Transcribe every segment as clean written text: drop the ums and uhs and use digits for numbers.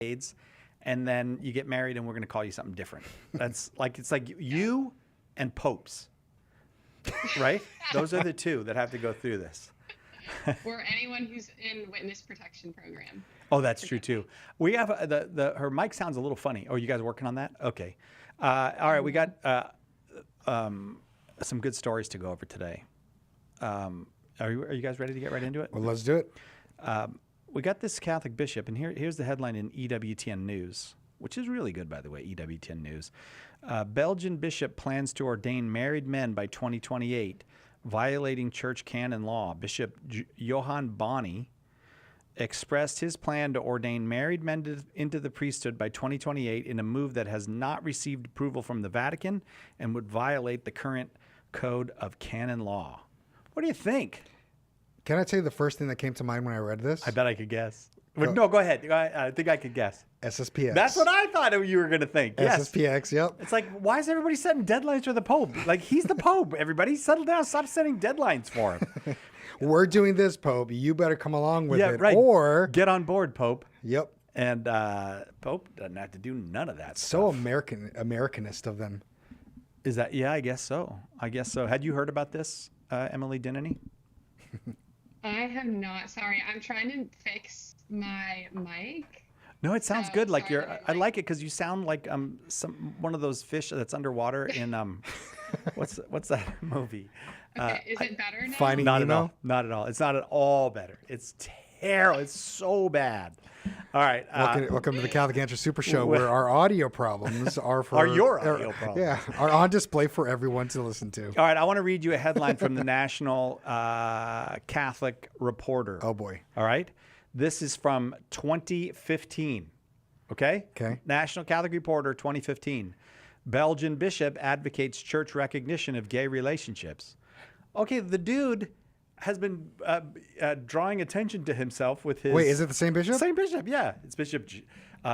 AIDS, and then you get married and we're going to call you something different. It's like you and popes, right? Those are the two that have to go through this. Or anyone who's in witness protection program. Oh, that's true too. We have her mic sounds a little funny. Oh, you guys working on that? Okay. All right, we got some good stories to go over today. Are you guys ready to get right into it? Well, let's do it. We got this Catholic bishop, and here's the headline in EWTN News, which is really good, by the way, EWTN News. Belgian bishop plans to ordain married men by 2028, violating church canon law. Bishop Johan Boni expressed his plan to ordain married men into the priesthood by 2028 in a move that has not received approval from the Vatican and would violate the current code of canon law. What do you think? Can I tell you the first thing that came to mind when I read this? I bet I could guess. No, go ahead. I think I could guess. SSPX. That's what I thought you were going to think. Yes. SSPX, yep. It's like, why is everybody setting deadlines for the Pope? Like, he's the Pope. Everybody settle down. Stop setting deadlines for him. We're doing this, Pope. You better come along with it. Right. Or get on board, Pope. Yep. And Pope doesn't have to do none of that so stuff. Americanist of them. Is that? Yeah, I guess so. Had you heard about this, Emily Dinneny? I have not. Sorry, I'm trying to fix my mic. No, it sounds good. Like sorry, I like it because you sound like one of those fish that's underwater in what's that movie? Okay, is it better now? Finding Not Nemo? at all. Not at all. It's not at all better. It's terrible. It's so bad. All right. Welcome to the Catholic Answer Super Show, where our audio problems are your audio problems. Yeah, are on display for everyone to listen to. All right. I want to read you a headline from the National Catholic Reporter. Oh boy. All right. This is from 2015. Okay. Okay. National Catholic Reporter, 2015. Belgian bishop advocates church recognition of gay relationships. Okay, the dude has been drawing attention to himself with his... Wait, is it the same bishop? Same bishop, yeah. It's Bishop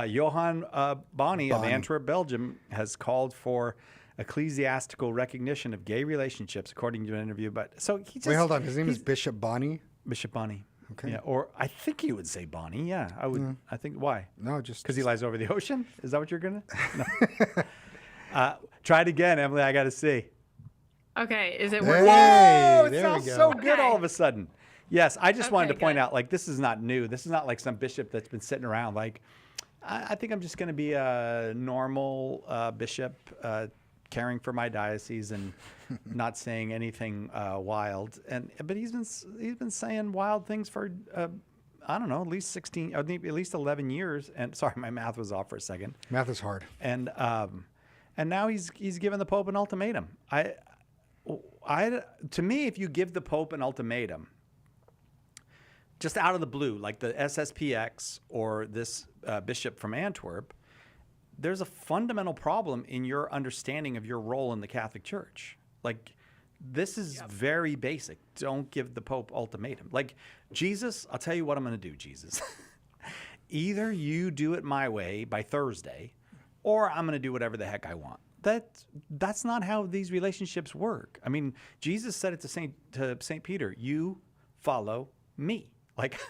Johan Boni of Antwerp, Belgium, has called for ecclesiastical recognition of gay relationships, according to an interview. But so he just... Wait, hold on. His name is Bishop Boni? Bishop Boni. Okay. Yeah, or I think he would say Bonnie. Yeah, I would. I think why? No, just because he lies over the ocean. Is that what you're gonna? No. Try it again, Emily. I got to see. Okay, is it Hey, working? Whoa! It there sounds we go. so good Okay. all of a sudden. Yes, I just wanted to Okay, point good. out, like, this is not new. This is not like some bishop that's been sitting around. Like, I think I'm just going to be a normal bishop, caring for my diocese and not saying anything wild. But he's been saying wild things for I don't know, at least 16, at least 11 years. And sorry, my math was off for a second. Math is hard. And now he's given the Pope an ultimatum. To me, if you give the Pope an ultimatum, just out of the blue, like the SSPX or this bishop from Antwerp, there's a fundamental problem in your understanding of your role in the Catholic Church. Like, this is very basic. Don't give the Pope ultimatum. Like, Jesus, I'll tell you what I'm going to do, Jesus. Either you do it my way by Thursday, or I'm going to do whatever the heck I want. That's not how these relationships work. I mean, Jesus said it to Saint Peter, you follow me. Like,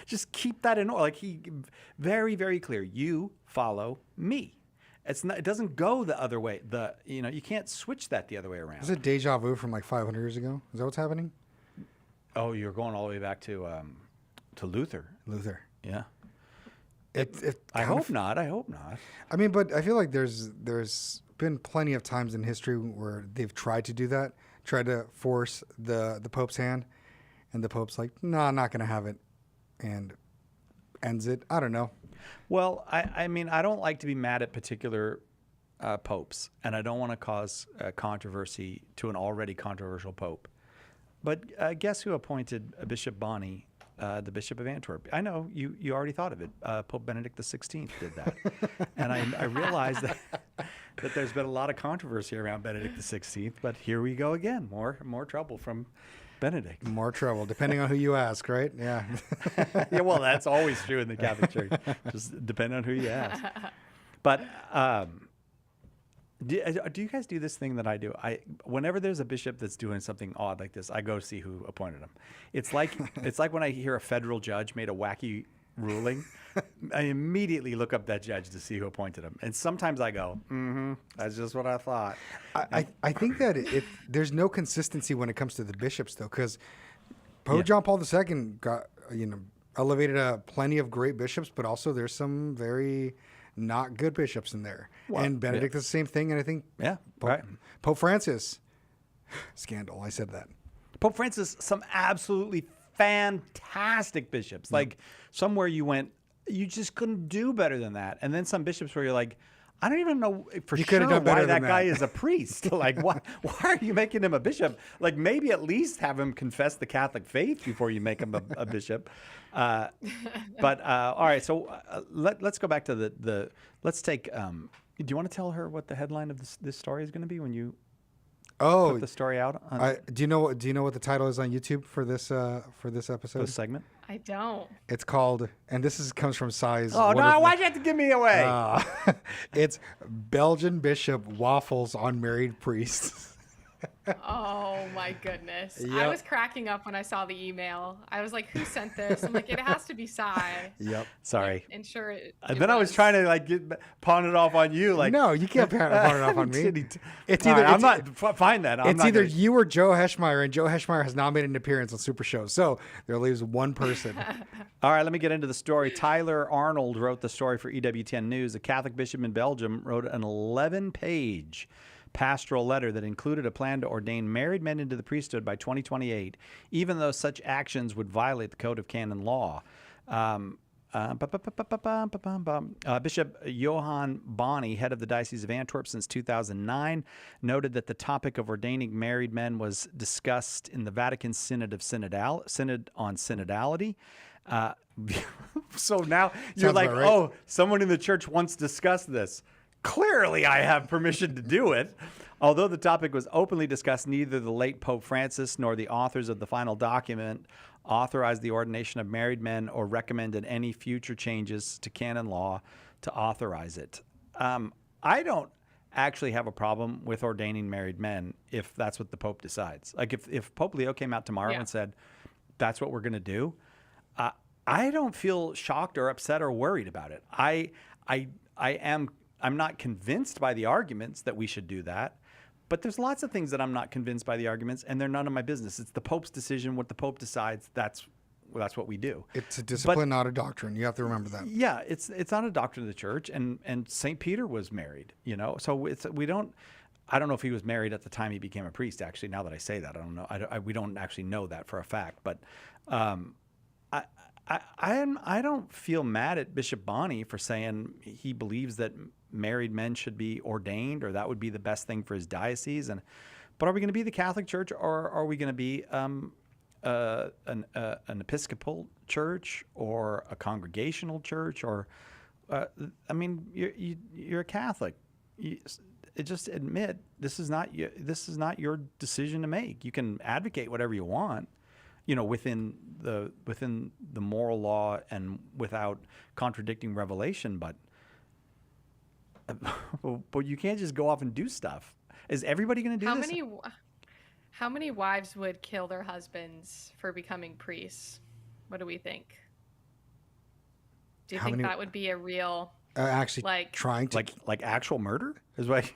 just keep that in order. Like, he very, very clear. You follow me. It doesn't go the other way. You can't switch that the other way around. Is it deja vu from like 500 years ago? Is that what's happening? Oh, you're going all the way back to Luther. Luther. Yeah. I hope not. I hope not. I mean, but I feel like there's been plenty of times in history where they've tried to do that, tried to force the Pope's hand, and the Pope's like, no, I'm not going to have it, and ends it. I don't know. Well, I mean, I don't like to be mad at particular popes, and I don't want to cause controversy to an already controversial pope. But guess who appointed Bishop Boni, the Bishop of Antwerp? I know you already thought of it. Pope Benedict XVI did that, and I realized that there's been a lot of controversy around Benedict XVI. But here we go again, more trouble from Benedict. More trouble, depending on who you ask, right? Yeah. Yeah, well, that's always true in the Catholic Church. Just depending on who you ask. But do you guys do this thing that I do? Whenever there's a bishop that's doing something odd like this, I go see who appointed him. It's like when I hear a federal judge made a wacky ruling, I immediately look up that judge to see who appointed him. And sometimes I go, that's just what I thought. I think that there's no consistency when it comes to the bishops, though, because Pope Yeah. John Paul II got, elevated plenty of great bishops, but also there's some very not good bishops in there. Well, and Benedict is the same thing. And I think Yeah, right. Pope Francis, scandal. I said that. Pope Francis, some absolutely fantastic bishops. Like somewhere you went, you just couldn't do better than that. And then some bishops where you're like, I don't even know for You sure could have done better why that than guy that. is a priest. Like, why are you making him a bishop? Like, maybe at least have him confess the Catholic faith before you make him a bishop. All right. So let's go back to let's take. Do you want to tell her what the headline of this story is going to be when you put the story out on Do you know what the title is on YouTube for this episode? this segment? I don't. It's called, and comes from Size. Oh, no, why'd you have to give me away? It's Belgian Bishop Waffles on married priests. Oh my goodness. I Yep. was cracking up when I saw the email. I was like, who sent this? I'm like, it has to be Sai. Yep. Sorry. And sure it And then I was trying to pawn it off on you. Like, No, you can't pawn it off on me. It's All either right, I'm not fine then. I'm it's not either gonna- you or Joe Heschmeyer, and Joe Heschmeyer has not made an appearance on SUPERSHOW, so there leaves one person. All right, let me get into the story. Tyler Arnold wrote the story for EWTN News. A Catholic bishop in Belgium wrote an 11-page pastoral letter that included a plan to ordain married men into the priesthood by 2028, even though such actions would violate the Code of Canon Law. Bishop Johan Bonney, head of the Diocese of Antwerp since 2009, noted that the topic of ordaining married men was discussed in the Vatican Synod on Synodality. So now you're Sounds like, about right. oh, someone in the church once discussed this. Clearly, I have permission to do it. Although the topic was openly discussed, neither the late Pope Francis nor the authors of the final document authorized the ordination of married men or recommended any future changes to canon law to authorize it. I don't actually have a problem with ordaining married men if that's what the Pope decides. Like if Pope Leo came out tomorrow and said, that's what we're going to do, I don't feel shocked or upset or worried about it. I'm not convinced by the arguments that we should do that, but there's lots of things that I'm not convinced by the arguments, and they're none of my business. It's the Pope's decision. What the Pope decides, that's what we do. It's a discipline, not a doctrine. You have to remember that. Yeah, it's not a doctrine of the church, and St. Peter was married, so I don't know if he was married at the time he became a priest, actually. Now that I say that, I don't know. We don't actually know that for a fact, but I don't feel mad at Bishop Bonney for saying he believes that married men should be ordained, or that would be the best thing for his diocese. But are we going to be the Catholic Church, or are we going to be an Episcopal church or a congregational church? Or you're a Catholic. Just admit this is not your decision to make. You can advocate whatever you want, within the moral law and without contradicting revelation, but you can't just go off and do stuff. Is everybody going to do this? How many wives would kill their husbands for becoming priests? What do we think? Do you think that would be a real Actually, trying to like actual murder is what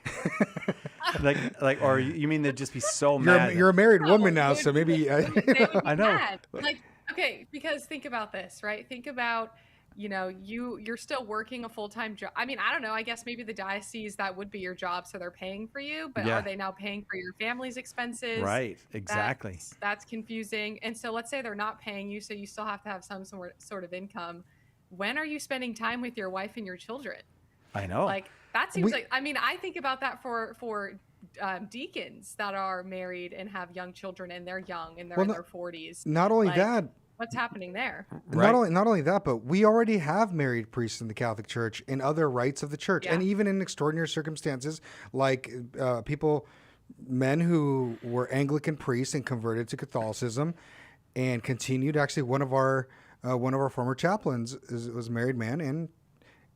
like or you mean they'd just be so mad? You're a married woman now, so maybe they would be I know. mad. Like, okay, because think about this, right? Think about, you're still working a full-time job. I mean, I don't know. I guess maybe the diocese, that would be your job, so they're paying for you. But Yeah. are they now paying for your family's expenses? Right, exactly. That's confusing. And so let's say they're not paying you, so you still have to have some sort of income. When are you spending time with your wife and your children? I know. Like, that seems I think about that for deacons that are married and have young children, and they're young and they're in their 40s. Not only that, what's happening there? Right. Not only that, but we already have married priests in the Catholic Church in other rites of the church, and even in extraordinary circumstances, like men who were Anglican priests and converted to Catholicism, and continued. Actually, one of our former chaplains was a married man, and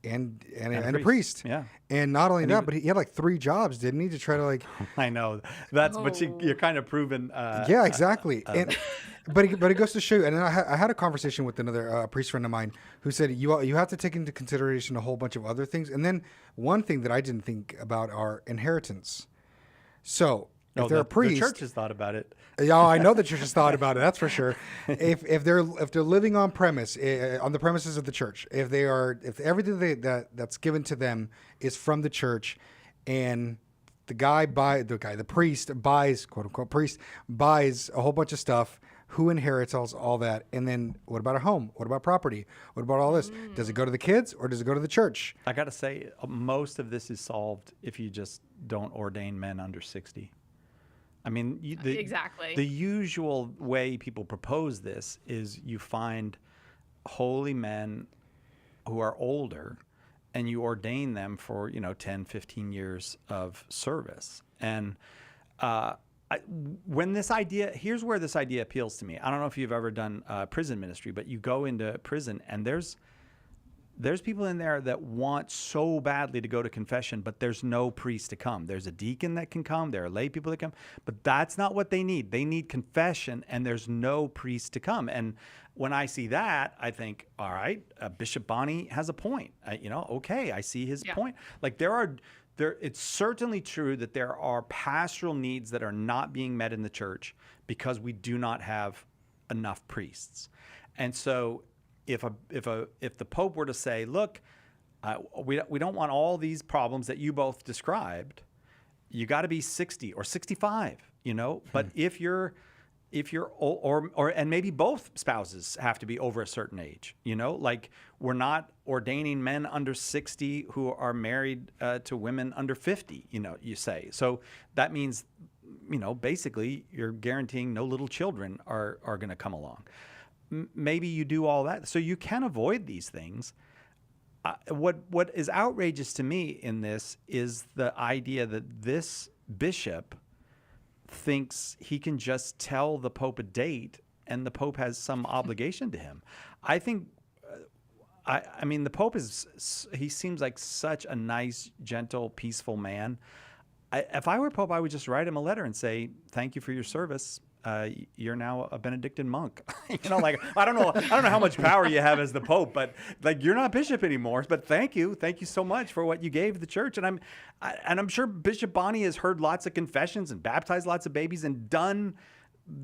and a priest. Yeah. And not only And that, but he had like 3 jobs, didn't he, to try to like. I know that's, but Oh. you're kind of proven. Yeah, exactly. But it goes to show you. And then I had a conversation with another priest friend of mine who said you have to take into consideration a whole bunch of other things. And then one thing that I didn't think about are inheritance. So if they're a priest, the church has thought about it. yeah, I know the church has thought about it. That's for sure. If they're living on premise on the premises of the church, if everything that's given to them is from the church, and the priest buys, quote unquote priest buys a whole bunch of stuff. Who inherits all that? And then what about a home? What about property? What about all this? Does it go to the kids or does it go to the church? I got to say, most of this is solved if you just don't ordain men under 60. I mean, Exactly. The usual way people propose this is you find holy men who are older and you ordain them for, 10, 15 years of service. And here's where this idea appeals to me. I don't know if you've ever done prison ministry, but you go into prison and there's people in there that want so badly to go to confession, but there's no priest to come. There's a deacon that can come. There are lay people that come, but that's not what they need. They need confession, and there's no priest to come. And when I see that, I think, all right, Bishop Bonnie has a point. Okay, I see his point. Like it's certainly true that there are pastoral needs that are not being met in the church because we do not have enough priests. And so if the Pope were to say, look, we don't want all these problems that you both described, you got to be 60 or 65, but if you're and maybe both spouses have to be over a certain age, like we're not ordaining men under 60 who are married to women under 50, you say. So that means, basically you're guaranteeing no little children are going to come along. Maybe you do all that. So you can avoid these things. What is outrageous to me in this is the idea that this bishop thinks he can just tell the Pope a date and the Pope has some obligation to him. I think, I mean, the Pope he seems like such a nice, gentle, peaceful man. If I were Pope, I would just write him a letter and say, thank you for your service. You're now a Benedictine monk. Like, I don't know how much power you have as the Pope, but like, you're not bishop anymore, but thank you so much for what you gave the church. And I'm sure Bishop Bonnie has heard lots of confessions and baptized lots of babies and done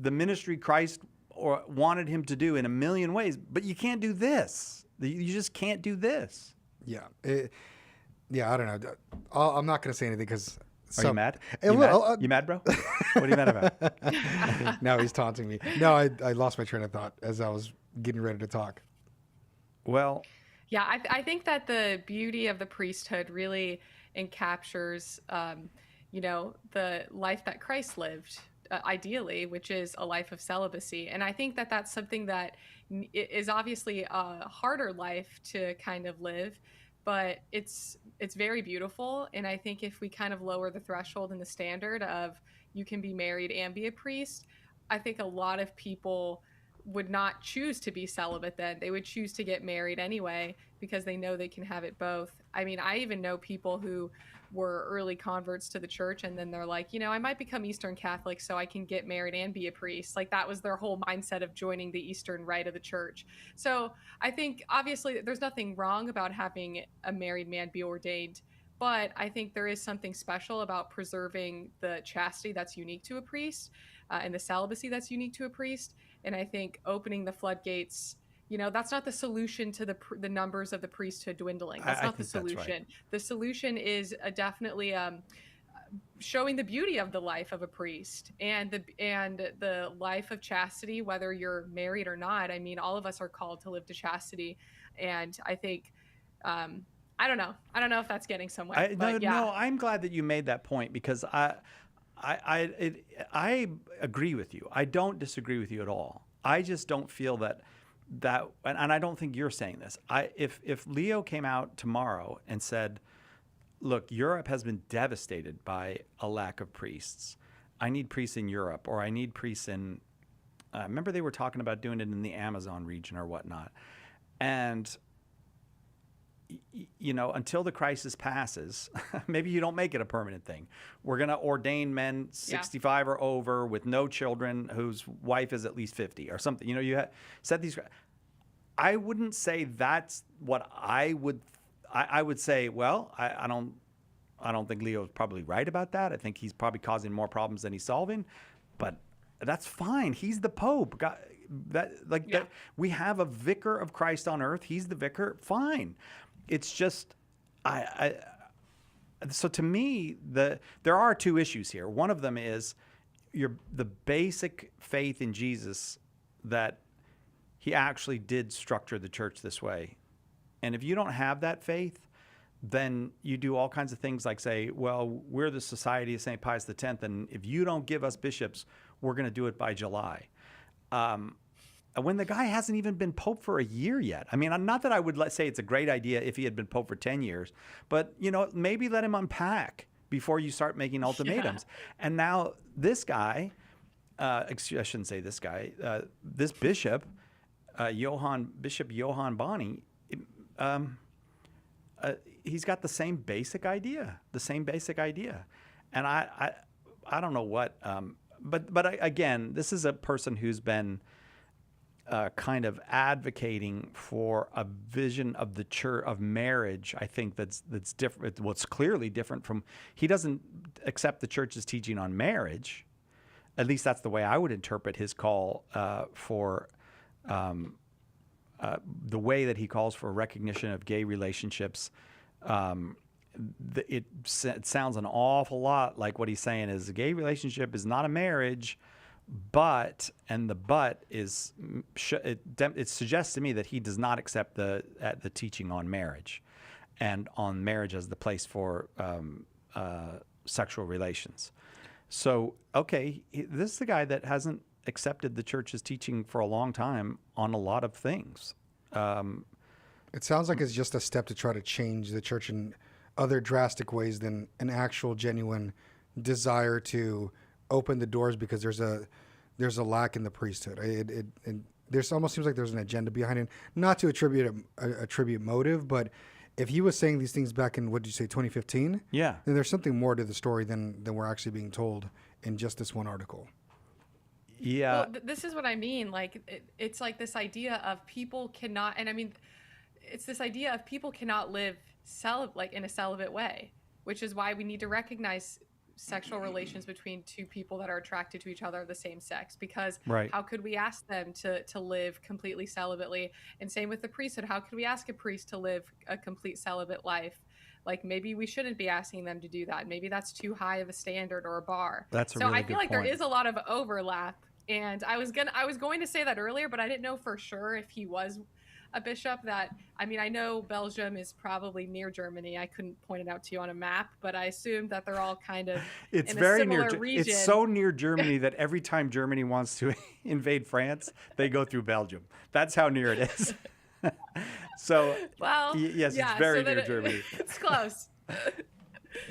the ministry Christ or wanted him to do in a million ways, but you can't do this. You just can't do this. Yeah. I don't know. I'm not going to say anything because. Are you mad? You mad, bro? What are you mad about? Now he's taunting me. No, I lost my train of thought as I was getting ready to talk. Well, yeah, I think that the beauty of the priesthood really encaptures, the life that Christ lived, ideally, which is a life of celibacy. And I think that that's something that is obviously a harder life to kind of live, but it's very beautiful. And I think if we kind of lower the threshold and the standard of you can be married and be a priest, I think a lot of people would not choose to be celibate then. They would choose to get married anyway because they know they can have it both. I mean, I even know people who were early converts to the church and then they're like, I might become Eastern Catholic so I can get married and be a priest. Like, that was their whole mindset of joining the Eastern rite of the church. So I think obviously there's nothing wrong about having a married man be ordained, but I think there is something special about preserving the chastity that's unique to a priest and the celibacy that's unique to a priest. And I think opening the floodgates, that's not the solution to the numbers of the priesthood dwindling. That's not the solution. That's right. The solution is definitely showing the beauty of the life of a priest and the life of chastity, whether you're married or not. I mean, all of us are called to live to chastity, and I think I don't know if that's getting somewhere. No, I'm glad that you made that point because I agree with you. I don't disagree with you at all. I just don't feel that, and I don't think you're saying this. If Leo came out tomorrow and said, look, Europe has been devastated by a lack of priests. I need priests in Europe, or I need priests in, remember they were talking about doing it in the Amazon region or whatnot. And until the crisis passes, maybe you don't make it a permanent thing. We're going to ordain men 65 or over with no children whose wife is at least 50 or something. You set these. I wouldn't say that's what I would. I would say, well, I don't think Leo's probably right about that. I think he's probably causing more problems than he's solving, but that's fine. He's the Pope. That we have a vicar of Christ on earth. He's the vicar. Fine. It's just, so to me, there are two issues here. One of them is the basic faith in Jesus, that he actually did structure the church this way. And if you don't have that faith, then you do all kinds of things like say, well, we're the Society of St. Pius X, and if you don't give us bishops, we're going to do it by July. When the guy hasn't even been Pope for a year yet. I mean, not that I would say it's a great idea if he had been Pope for 10 years, but, maybe let him unpack before you start making ultimatums. Yeah. And now this guy, I shouldn't say this guy, this bishop, Bishop Johann Boni, he's got the same basic idea. And I don't know what, but again, this is a person who's been kind of advocating for a vision of the church, of marriage. I think that's different. What's clearly different from, he doesn't accept the church's teaching on marriage. At least that's the way I would interpret his call for the way that he calls for recognition of gay relationships. It sounds an awful lot like what he's saying is a gay relationship is not a marriage, but is, it suggests to me that he does not accept the teaching on marriage and on marriage as the place for sexual relations. So, okay, this is the guy that hasn't accepted the church's teaching for a long time on a lot of things. It sounds like it's just a step to try to change the church in other drastic ways than an actual genuine desire to open the doors, because there's a lack in the priesthood. There's almost seems like there's an agenda behind it. Not to attribute motive, but if he was saying these things back in, what did you say, 2015? Yeah. Then there's something more to the story than we're actually being told in just this one article. Yeah. Well, this is what I mean. Like, it's like this idea of people cannot, and I mean, it's this idea of people cannot live in a celibate way, which is why we need to recognize sexual relations between two people that are attracted to each other of the same sex, because how could we ask them to live completely celibately? And same with the priesthood. How could we ask a priest to live a complete celibate life? Like, maybe we shouldn't be asking them to do that. Maybe that's too high of a standard or a bar. That's a so really I feel good like point. there is a lot of overlap. And I was going to say that earlier, but I didn't know for sure if he was a bishop. That, I mean, I know Belgium is probably near Germany. I couldn't point it out to you on a map, but I assumed that they're all kind of it's in very a similar near. region. It's so near Germany that every time Germany wants to invade France, they go through Belgium. That's how near it is. So, well, yes, yeah, it's very so near Germany. It's close.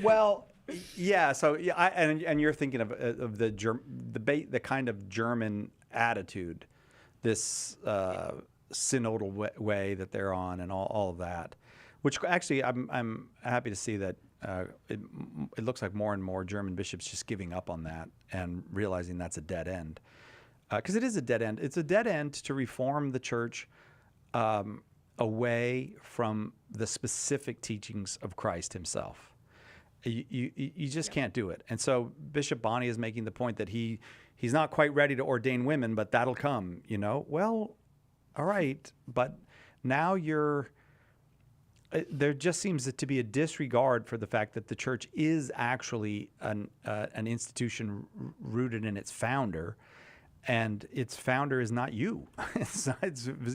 Well, yeah. So, yeah, and you're thinking of the kind of German attitude, this synodal way that they're on, and all of that, which actually I'm happy to see that it looks like more and more German bishops just giving up on that and realizing that's a dead end, because it is a dead end. It's a dead end to reform the church away from the specific teachings of Christ himself. You just can't do it. And so Bishop Boni is making the point that he's not quite ready to ordain women, but that'll come, Well, all right, but now there just seems to be a disregard for the fact that the church is actually an institution rooted in its founder, and its founder is not you.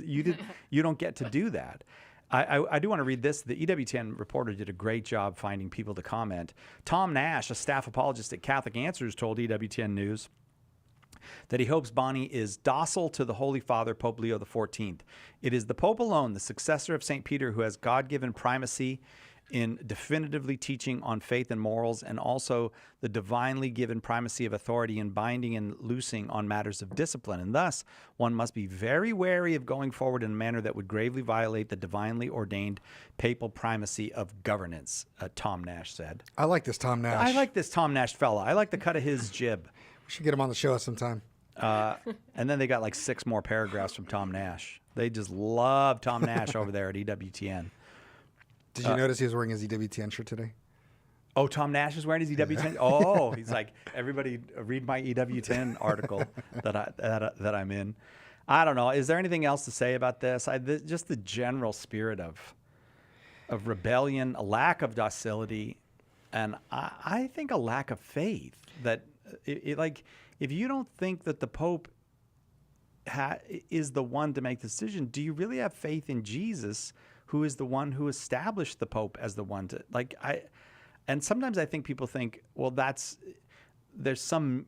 You don't get to do that. I do want to read this. The EWTN reporter did a great job finding people to comment. Tom Nash, a staff apologist at Catholic Answers, told EWTN News that he hopes Boni is docile to the Holy Father, Pope Leo XIV. It is the Pope alone, the successor of St. Peter, who has God-given primacy in definitively teaching on faith and morals, and also the divinely given primacy of authority in binding and loosing on matters of discipline. And thus, one must be very wary of going forward in a manner that would gravely violate the divinely ordained papal primacy of governance, Tom Nash said. I like this Tom Nash. I like this Tom Nash fella. I like the cut of his jib. We should get him on the show sometime. And then they got like 6 more paragraphs from Tom Nash. They just love Tom Nash over there at EWTN. Did you notice he was wearing his EWTN shirt today? Oh, Tom Nash is wearing his EWTN? Oh, he's like, everybody read my EWTN article that I'm in. I don't know. Is there anything else to say about this? Just the general spirit of rebellion, a lack of docility, and I think a lack of faith. That like, if you don't think that the Pope is the one to make the decision, do you really have faith in Jesus, who is the one who established the Pope as the one to and sometimes I think people think, well, there's some,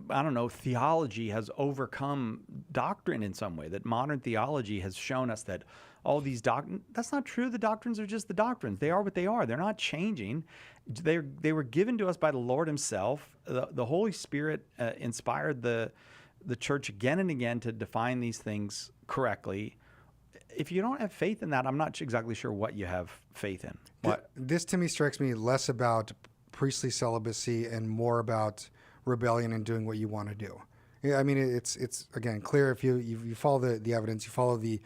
I don't know, theology has overcome doctrine in some way, that modern theology has shown us that all these doctrines, that's not true. The doctrines are just the doctrines. They are what they are. They're not changing. They were given to us by the Lord himself. The Holy Spirit inspired the church again and again to define these things correctly. If you don't have faith in that, I'm not exactly sure what you have faith in. This to me strikes me less about priestly celibacy and more about rebellion and doing what you want to do. Yeah, I mean, it's again clear if you follow the evidence, you follow the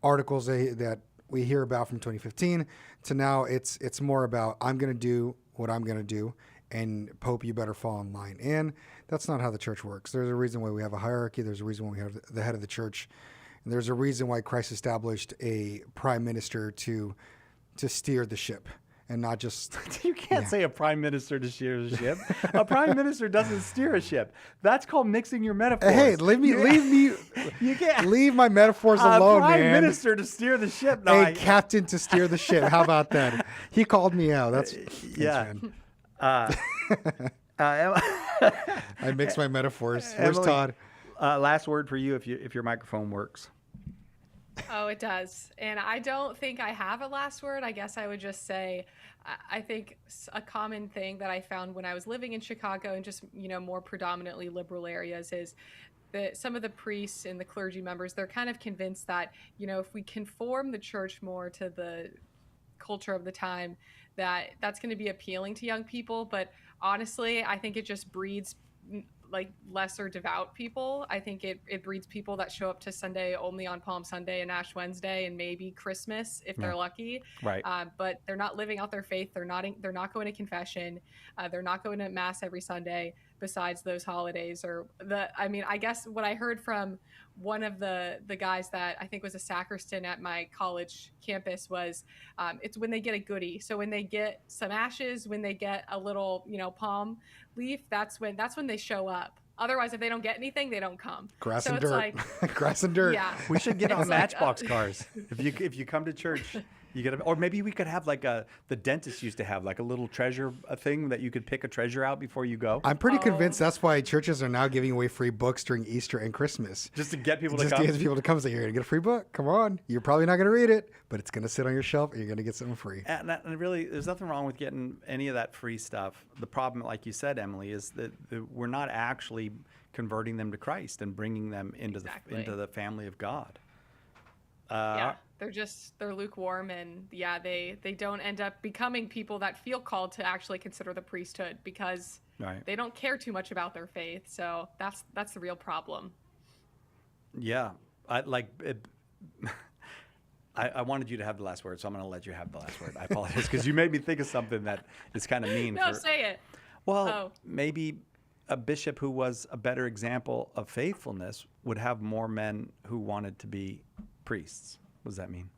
articles that we hear about from 2015 to now. It's more about, I'm going to do what I'm going to do, and Pope, you better fall in line. And that's not how the church works. There's a reason why we have a hierarchy. There's a reason why we have the head of the church. And there's a reason why Christ established a prime minister to steer the ship and not just... You can't say a prime minister to steer a ship. A prime minister doesn't steer a ship. That's called mixing your metaphors. Hey, leave me. You can't. Leave my metaphors alone, a prime man. minister to steer the ship. No, captain to steer the ship. How about that? He called me out. Yeah. I mix my metaphors. Where's Emily, Todd? Last word for you if your microphone works. Oh, it does. And I don't think I have a last word. I guess I would just say, I think a common thing that I found when I was living in Chicago and just, more predominantly liberal areas is that some of the priests and the clergy members, they're kind of convinced that, if we conform the church more to the culture of the time, that's going to be appealing to young people. But honestly, I think it just breeds like lesser devout people. I think it breeds people that show up to Sunday only on Palm Sunday and Ash Wednesday and maybe Christmas if they're lucky. Right. But they're not living out their faith. They're not going to confession. They're not going to mass every Sunday besides those holidays. I guess what I heard from one of the guys that I think was a sacristan at my college campus was it's when they get a goodie. So when they get some ashes, when they get a little, palm leaf, that's when they show up. Otherwise, if they don't get anything, they don't come. Grass and dirt. Grass and dirt. Yeah. We should get on Matchbox cars. If you come to church, you get or maybe we could have like the dentist used to have like a little treasure thing that you could pick a treasure out before you go. I'm pretty convinced that's why churches are now giving away free books during Easter and Christmas. Just to get people to come. Just to get people to come. Say, you're going to get a free book. Come on. You're probably not going to read it, but it's going to sit on your shelf and you're going to get something free. And really, there's nothing wrong with getting any of that free stuff. The problem, like you said, Emily, is that we're not actually converting them to Christ and bringing them into the family of God. They're lukewarm, and they don't end up becoming people that feel called to actually consider the priesthood because they don't care too much about their faith. So that's the real problem. Yeah, I wanted you to have the last word, so I'm going to let you have the last word. I apologize because you made me think of something that is kind of mean. No, say it. Well, maybe a bishop who was a better example of faithfulness would have more men who wanted to be priests. What does that mean?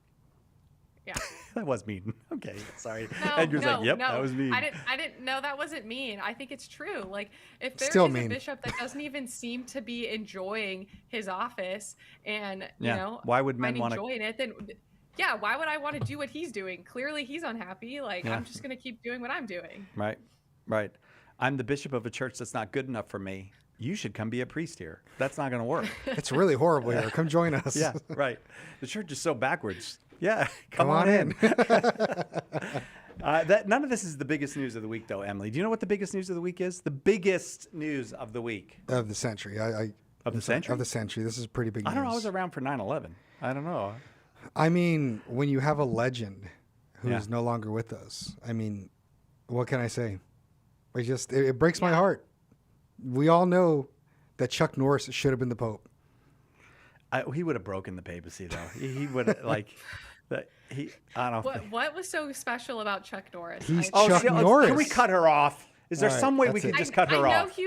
Yeah. That was mean. Okay, sorry. Edgar's like, yep, that was mean. I didn't know that wasn't mean. I think it's true. Like, if there is a bishop that doesn't even seem to be enjoying his office and, why would men want to enjoying it, then why would I want to do what he's doing? Clearly he's unhappy. Like, I'm just going to keep doing what I'm doing. Right. I'm the bishop of a church that's not good enough for me. You should come be a priest here. That's not going to work. It's really horrible here. Come join us. Yeah, right. The church is so backwards. Yeah, come on in. None of this is the biggest news of the week, though, Emily. Do you know what the biggest news of the week is? The biggest news of the week. Of the century. Of the century? Of the century. This is pretty big news. I don't know. I was around for 9/11. I don't know. I mean, when you have a legend who Yeah. is no longer with us, I mean, what can I say? It breaks my heart. We all know that Chuck Norris should have been the Pope. He would have broken the papacy, though. He would like. I don't know. What was so special about Chuck Norris? He's I- Chuck Norris. Can we cut her off? Is there All right, some way we that's could it. just cut her I know off? he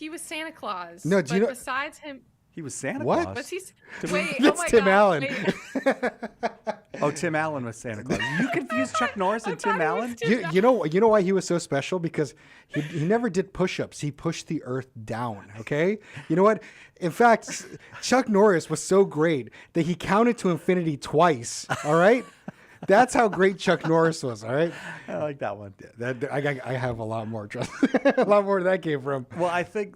was Santa Claus. No, do you but know- besides him, He was Santa What? Claus. was he? Wait, That's oh my Tim God, Allen. wait. Oh, Tim Allen was Santa Claus. You confused Chuck Norris and Tim thought he was Allen? Tim You know why he was so special? Because he never did push-ups. He pushed the earth down, okay? You know what? In fact, Chuck Norris was so great that he counted to infinity twice, all right? That's how great Chuck Norris was, all right? I like that one. I have a lot more. Trust a lot more where that came from. Well, I think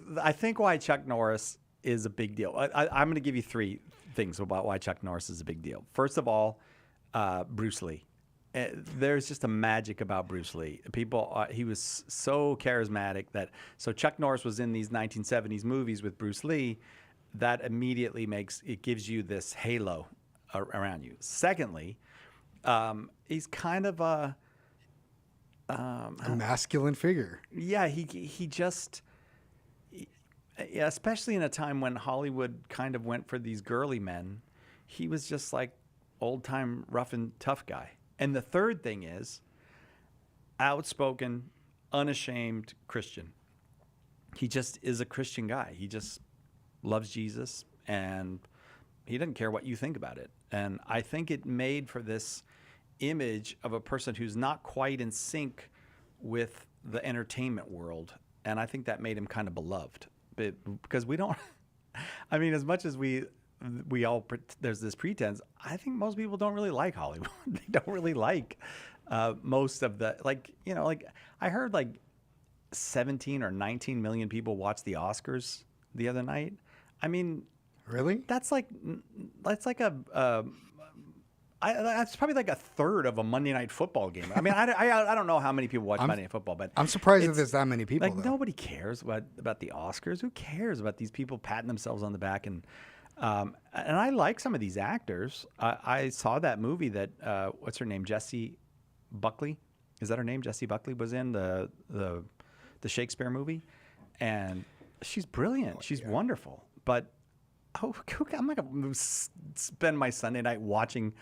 why Chuck Norris is a big deal. I'm going to give you three things about why Chuck Norris is a big deal. First of all, Bruce Lee. There's just a magic about Bruce Lee. He was so charismatic so Chuck Norris was in these 1970s movies with Bruce Lee. That immediately gives you this halo around you. Secondly, he's kind of a masculine figure. Yeah, he just, especially in a time when Hollywood kind of went for these girly men, he was just like old-time rough and tough guy. And the third thing is outspoken, unashamed Christian. He just is a Christian guy. He just loves Jesus, and he doesn't care what you think about it. And I think it made for this image of a person who's not quite in sync with the entertainment world. And I think that made him kind of beloved. Because we don't, I mean, as much as we all, there's this pretense, I think most people don't really like Hollywood. They don't really like most of the, I heard 17 or 19 million people watch the Oscars the other night. I mean, Really? that's probably like a third of a Monday Night Football game. I mean, I don't know how many people watch Monday Night Football, but I'm surprised that it's- there's that many people. like though. nobody cares about the Oscars. Who cares about these people patting themselves on the back? And I like some of these actors. I saw that movie that what's her name, Jessie Buckley. Is that her name? Jessie Buckley was in the Shakespeare movie, and she's brilliant. She's wonderful. But I'm not gonna spend my Sunday night watching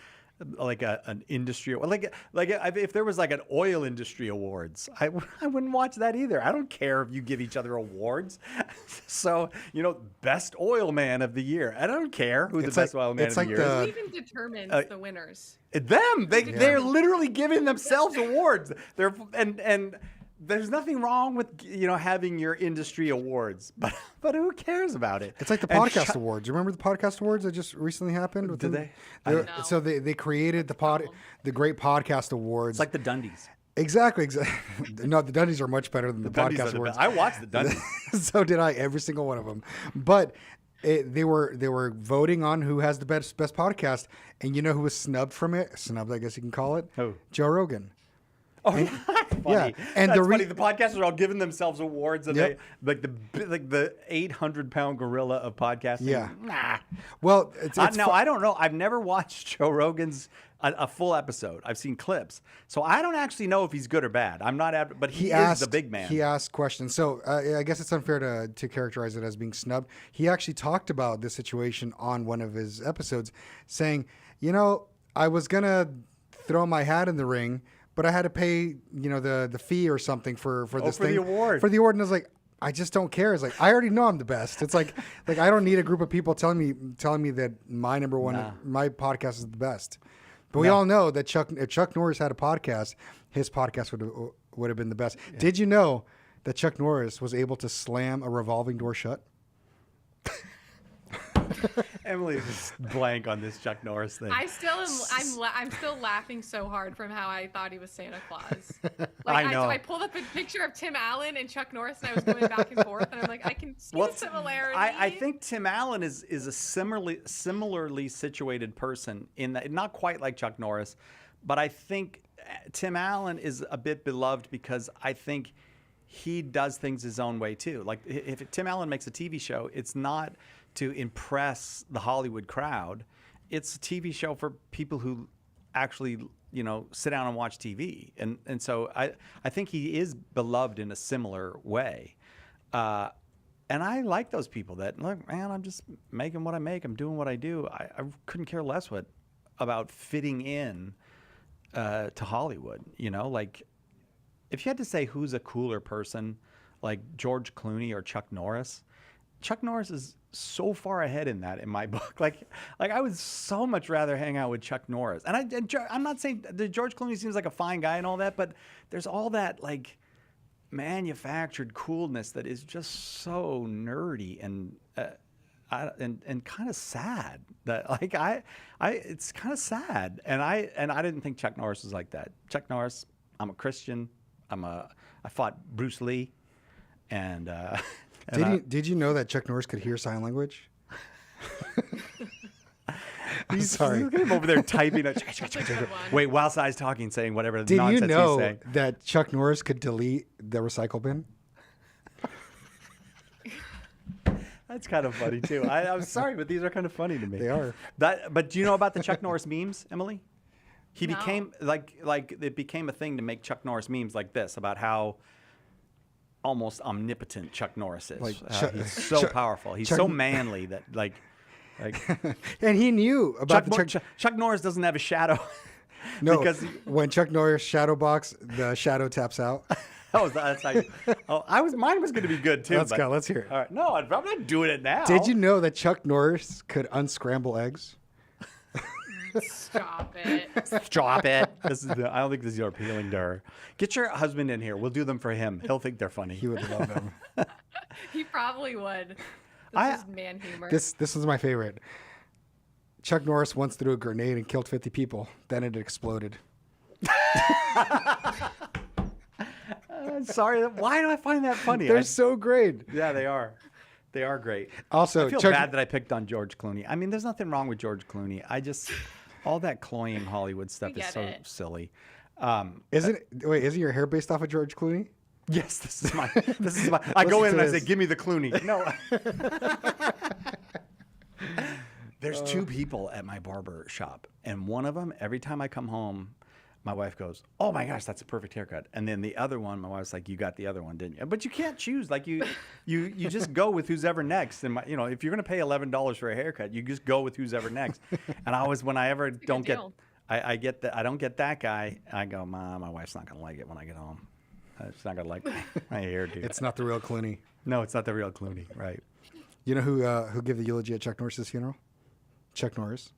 an industry if there was an oil industry awards, I wouldn't watch that either. I don't care if you give each other awards. So best oil man of the year, I don't care who the best oil man of the year is. Who even determines the winners? They're literally giving themselves awards. And there's nothing wrong with having your industry awards, but who cares about it? It's like the podcast awards. You remember the podcast awards that just recently happened? Did they? No. So they created the Great Podcast Awards. It's like the Dundies. Exactly. No, the Dundies are much better than the Dundies are podcast the awards. best. I watched the Dundies. So did I. Every single one of them. But they were voting on who has the best podcast, and you know who was snubbed from it? Snubbed, I guess you can call it. Who? Joe Rogan. Oh, that's funny. Yeah, and that's the funny. The podcasters are all giving themselves awards, and Yep. they the 800-pound gorilla of podcasting. Yeah. Nah. Well, it's Now I don't know. I've never watched Joe Rogan's a full episode. I've seen clips, so I don't actually know if he's good or bad. I'm not, but he is the big man. He asked questions. So I guess it's unfair to characterize it as being snubbed. He actually talked about this situation on one of his episodes, saying, I was gonna throw my hat in the ring, but I had to pay, the fee or something for this for thing. the award. For the award, and I was like, I just don't care. It's like I already know I'm the best. It's like I don't need a group of people telling me that my number one, my podcast is the best. But we all know that if Chuck Norris had a podcast, his podcast would have been the best. Yeah. Did you know that Chuck Norris was able to slam a revolving door shut? Emily is blank on this Chuck Norris thing. I'm still laughing so hard from how I thought he was Santa Claus. I know. I pulled up a picture of Tim Allen and Chuck Norris, and I was going back and forth, and I'm like, I can see the similarity. I think Tim Allen is a similarly situated person in that, not quite like Chuck Norris, but I think Tim Allen is a bit beloved because I think he does things his own way too. Like if Tim Allen makes a TV show, it's not to impress the Hollywood crowd. It's a TV show for people who actually, sit down and watch TV. And so I think he is beloved in a similar way. And I like those people that, look, man, I'm just making what I make. I'm doing what I do. I couldn't care less about fitting in to Hollywood. Like if you had to say who's a cooler person, like George Clooney or Chuck Norris is so far ahead in that in my book. Like I would so much rather hang out with Chuck Norris. And I'm not saying that George Clooney seems like a fine guy and all that, but there's all that like manufactured coolness that is just so nerdy and kind of sad. That like it's kind of sad. And I didn't think Chuck Norris was like that. Chuck Norris, I'm a Christian. I fought Bruce Lee, and did you know that Chuck Norris could hear sign language? I'm sorry. Look at him over there typing. Wait, whilst I was talking, saying whatever nonsense he's saying. Did you know that Chuck Norris could delete the recycle bin? That's kind of funny too. I'm sorry, but these are kind of funny to me. They are. But do you know about the Chuck Norris memes, Emily? He No. became like it became a thing to make Chuck Norris memes like this about how almost omnipotent Chuck Norris is. Like, He's so powerful. He's so manly that like And he knew about Chuck Norris doesn't have a shadow. No, because when Chuck Norris shadow box, the shadow taps out. that's how you. Mine was going to be good too. Let's go. Let's hear it. All right. No, I'm not doing it now. Did you know that Chuck Norris could unscramble eggs? Stop it. Stop it. I don't think this is appealing to her. Get your husband in here. We'll do them for him. He'll think they're funny. He would love them. He probably would. This is man humor. This is my favorite. Chuck Norris once threw a grenade and killed 50 people. Then it exploded. Sorry. Why do I find that funny? They're so great. Yeah, they are. They are great. Also, I feel bad that I picked on George Clooney. I mean, there's nothing wrong with George Clooney. All that cloying Hollywood stuff is so silly. Isn't your hair based off of George Clooney? Yes, this is my. I go in and I say, "Give me the Clooney." No. There's two people at my barber shop, and one of them, every time I come home, my wife goes, "Oh my gosh, that's a perfect haircut." And then the other one, my wife's like, "You got the other one, didn't you?" But you can't choose. Like you just go with who's ever next. And if you're gonna pay $11 for a haircut, you just go with who's ever next. And when I ever don't get, I get that I don't get that guy. I go, "Mom, my wife's not gonna like it when I get home. She's not gonna like my hairdo." It's not the real Clooney. No, it's not the real Clooney, right? You know who gave the eulogy at Chuck Norris's funeral? Chuck Norris.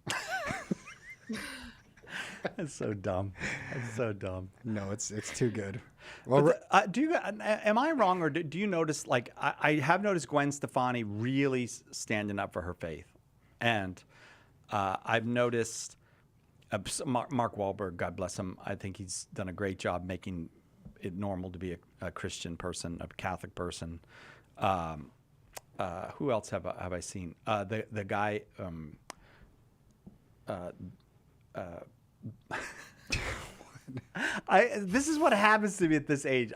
That's so dumb. That's so dumb. No, it's too good. Well, am I wrong, or do you notice? Like, I have noticed Gwen Stefani really standing up for her faith, and I've noticed Mark Wahlberg. God bless him. I think he's done a great job making it normal to be a Christian person, a Catholic person. Who else have I seen? The guy. This is what happens to me at this age.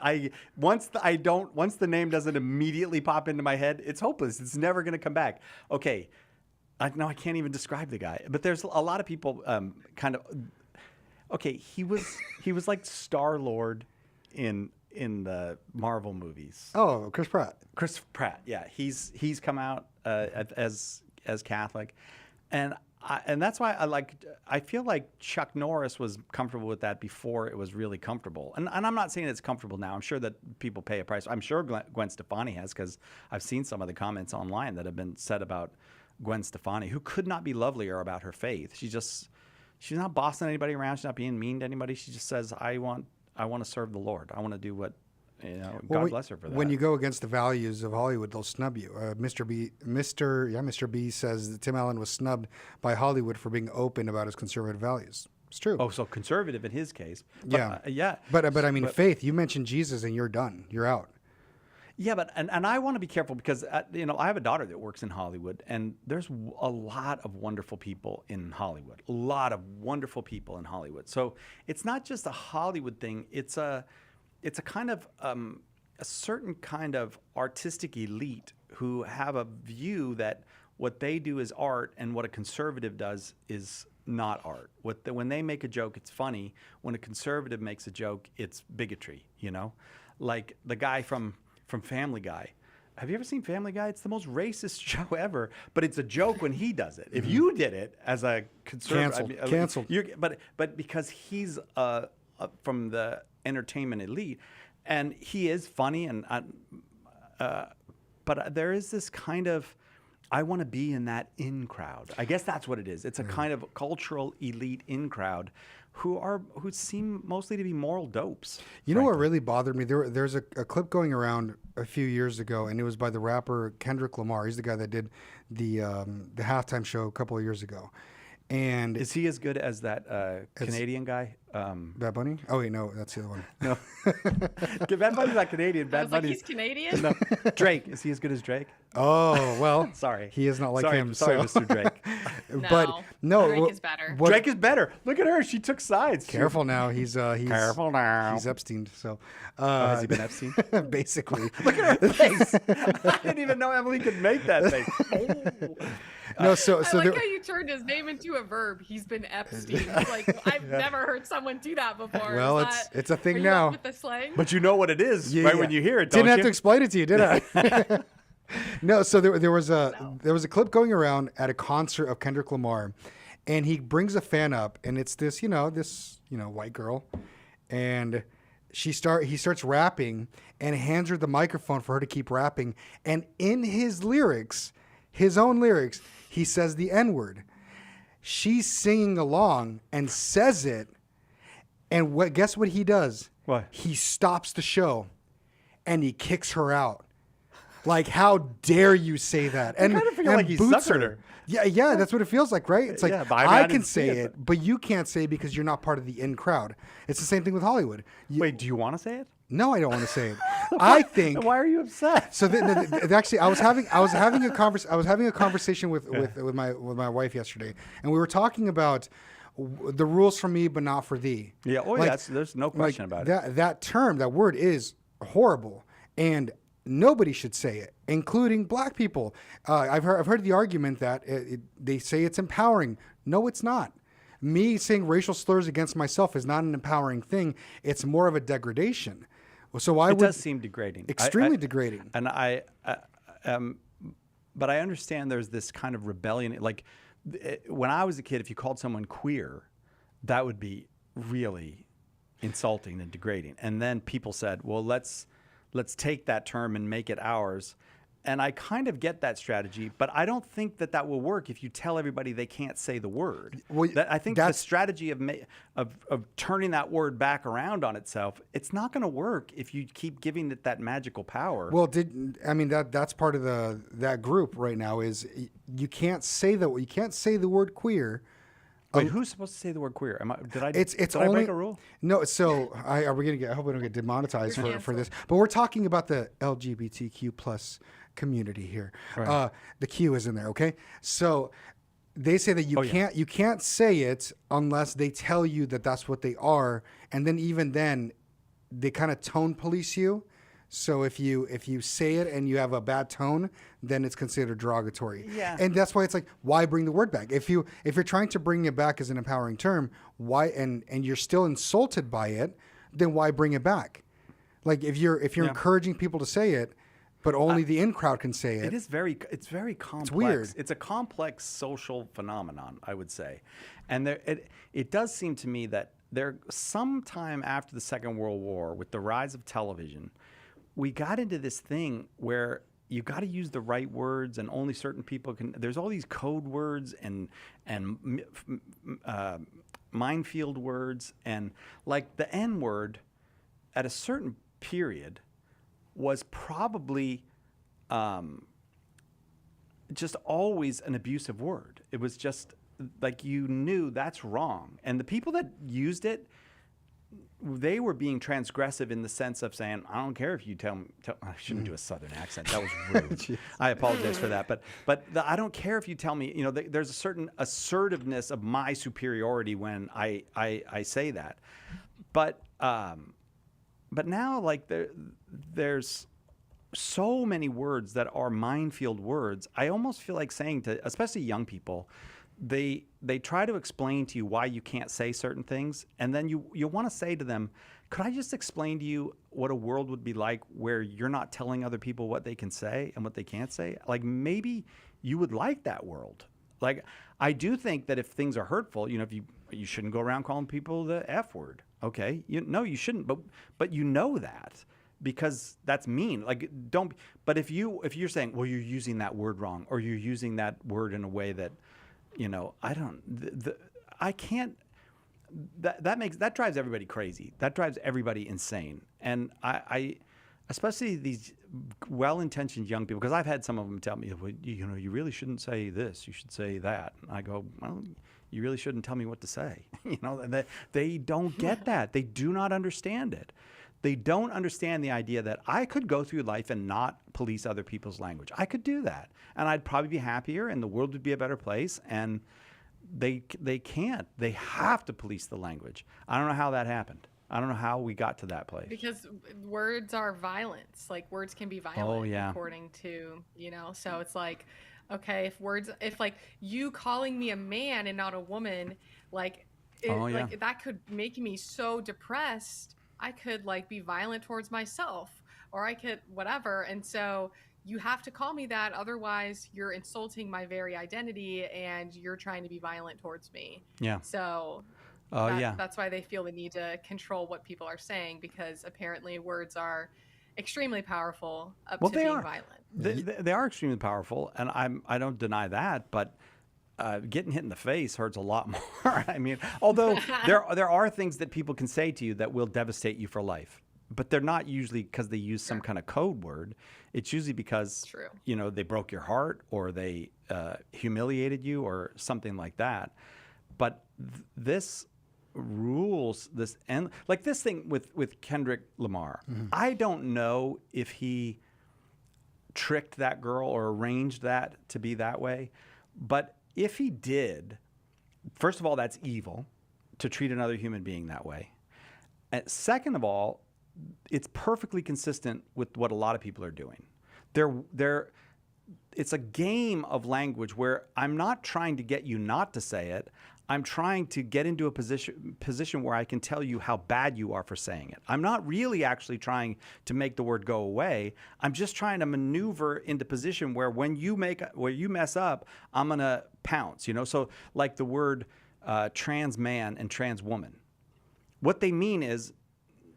Once the name doesn't immediately pop into my head, it's hopeless. It's never going to come back. Okay, I can't even describe the guy. But there's a lot of people kind of. Okay, he was like Star-Lord in the Marvel movies. Oh, Chris Pratt. Chris Pratt, yeah, he's come out as Catholic, and that's why I feel like Chuck Norris was comfortable with that before it was really comfortable, and I'm not saying it's comfortable now. I'm sure that people pay a price. I'm sure Gwen Stefani has, because I've seen some of the comments online that have been said about Gwen Stefani, who could not be lovelier about her faith. She's not bossing anybody around. She's not being mean to anybody. She just says, I want to serve the Lord. I want to do what, God bless her for that. When you go against the values of Hollywood, they'll snub you. Mr. B says that Tim Allen was snubbed by Hollywood for being open about his conservative values. It's true. Oh, so conservative in his case. But, Yeah. But I mean, faith, you mentioned Jesus and you're done. You're out. Yeah, but and I want to be careful because I have a daughter that works in Hollywood, and there's a lot of wonderful people in Hollywood. A lot of wonderful people in Hollywood. So it's not just a Hollywood thing. It's a kind of a certain kind of artistic elite who have a view that what they do is art, and what a conservative does is not art. When they make a joke, it's funny. When a conservative makes a joke, it's bigotry. Like the guy from Family Guy. Have you ever seen Family Guy? It's the most racist show ever, but it's a joke when he does it. If you did it as a conservative, Canceled. But because he's from the entertainment elite, and he is funny, but there is this kind of, I want to be in that in crowd. I guess that's what it is. It's a kind of cultural elite in crowd who seem mostly to be moral dopes. You know what really bothered me? There's a clip going around a few years ago, and it was by the rapper Kendrick Lamar. He's the guy that did the halftime show a couple of years ago. And is he as good as that Canadian guy? Bad Bunny? Oh wait, no, that's the other one. No, Bad Bunny's not Canadian. Bad Bunny's he's Canadian. No. Drake, is he as good as Drake? Oh well, sorry, he is not like him. Sorry, so. Mr. Drake. But no, Drake is better. Drake is better. Look at her; she took sides. Careful now. He's careful now. He's Epstein. So has he been Epstein? Basically. Look at her face. I didn't even know Emily could make that face. Oh. No, so I like there, how you turned his name into a verb. He's been Epstein. Like I've never heard someone do that before. well, it's a thing now. With the slang? But you know what it is, right? When you hear it, didn't don't have you? to explain it to you, did I? No. So there was a clip going around at a concert of Kendrick Lamar, and he brings a fan up, and it's this white girl, and he starts rapping and hands her the microphone for her to keep rapping, and in his own lyrics, he says the N-word. She's singing along and says it, and guess what he does? What? He stops the show, and he kicks her out. Like, how dare you say that? And kind of feel like he boots suckered her. Yeah, that's what it feels like, right? It's like, Yeah, but I mean, I I can didn't say see it, but you can't say it because you're not part of the in crowd. It's the same thing with Hollywood. Wait, do you want to say it? No, I don't want to say it. I think. Why are you upset? So actually, I was having a conversation with my wife yesterday, and we were talking about the rules for me, but not for thee. Yeah. Oh, Like- yeah. There's no question about it. That word is horrible, and nobody should say it, including black people. I've heard the argument that they say it's empowering. No, it's not. Me saying racial slurs against myself is not an empowering thing. It's more of a degradation. So It does seem degrading. extremely degrading. And but I understand there's this kind of rebellion. Like when I was a kid, if you called someone queer, that would be really insulting and degrading. And then people said, well, let's take that term and make it ours. And I kind of get that strategy, but I don't think that will work if you tell everybody they can't say the word. Well, I think the strategy of turning that word back around on itself, it's not going to work if you keep giving it that magical power. Well, that's part of that group right now is you can't say the word queer. Wait, who's supposed to say the word queer? Did I only, break a rule? No. So I hope we don't get demonetized for this. But we're talking about the LGBTQ plus community here. Right. The Q is in there. Okay. So they say that you can't say it unless they tell you that that's what they are, and then even then, they kind of tone police you. So if you say it and you have a bad tone, then it's considered derogatory. Yeah. And that's why it's like, why bring the word back? If you're trying to bring it back as an empowering term, why and you're still insulted by it, then why bring it back? Like if you're encouraging people to say it, but only the in crowd can say it. It's very complex. It's weird. It's a complex social phenomenon, I would say. And it does seem to me that there sometime after the Second World War, with the rise of television, we got into this thing where you got to use the right words, and only certain people can. There's all these code words and minefield words, and like the N word, at a certain period, was probably just always an abusive word. It was just like you knew that's wrong, and the people that used it they were being transgressive in the sense of saying, I don't care if you tell me, I shouldn't do a Southern accent. That was rude. I apologize for that. But I don't care if you tell me, you know, there's a certain assertiveness of my superiority when I say that. But now, like, there's so many words that are minefield words. I almost feel like saying to, especially young people, they try to explain to you why you can't say certain things, and then you want to say to them, could I just explain to you what a world would be like where you're not telling other people what they can say and what they can't say? Like, maybe you would like that world. Like, I do think that if things are hurtful, you know, if you shouldn't go around calling people the F word. Okay, no, you shouldn't. But you know that, because that's mean. Like, don't. But if you're saying, well, you're using that word wrong, or you're using that word in a way that, you know, I can't. That drives everybody crazy. That drives everybody insane. And I especially these well-intentioned young people, because I've had some of them tell me, well, you know, you really shouldn't say this. You should say that. And I go, well, you really shouldn't tell me what to say. You know, and they don't get that. They do not understand it. They don't understand the idea that I could go through life and not police other people's language. I could do that, and I'd probably be happier, and the world would be a better place. And they can't. They have to police the language. I don't know how that happened. I don't know how we got to that place. Because words are violence. Like, words can be violent. Oh, yeah. According to, you know, so it's like, okay, if like you calling me a man and not a woman, like, like that could make me so depressed. I could like be violent towards myself, or I could whatever. And so you have to call me that. Otherwise you're insulting my very identity and you're trying to be violent towards me. Yeah. So that's why they feel the need to control what people are saying, because apparently words are extremely powerful up to being violent. They are extremely powerful, and I don't deny that, but getting hit in the face hurts a lot more. I mean, although there are things that people can say to you that will devastate you for life, but they're not usually because they use some kind of code word. It's usually because, you know, they broke your heart, or they humiliated you, or something like that. But this rules this, and like this thing with Kendrick Lamar, I don't know if he tricked that girl or arranged that to be that way, but if he did, first of all, that's evil to treat another human being that way. And second of all, it's perfectly consistent with what a lot of people are doing. It's a game of language where I'm not trying to get you not to say it. I'm trying to get into a position where I can tell you how bad you are for saying it. I'm not really actually trying to make the word go away. I'm just trying to maneuver into position where when you mess up, I'm gonna pounce. You know, so like the word trans man and trans woman. What they mean is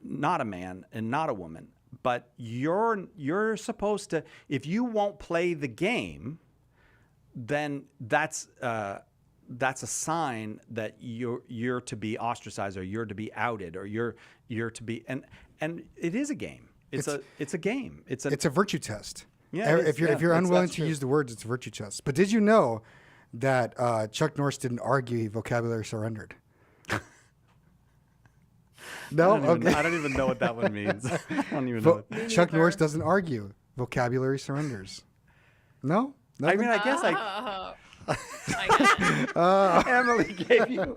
not a man and not a woman, but you're supposed to. If you won't play the game, then that's a sign that you're to be ostracized, or you're to be outed, or you're to be, and it is a game. It's a game. It's a virtue test. Yeah. If you're unwilling to use the words, it's a virtue test. But did you know that Chuck Norris didn't argue, he vocabulary surrendered? No, I don't even know what that one means. I don't even know. Chuck Norris doesn't argue. Vocabulary surrenders. No? Nothing? I mean, I guess Emily gave you.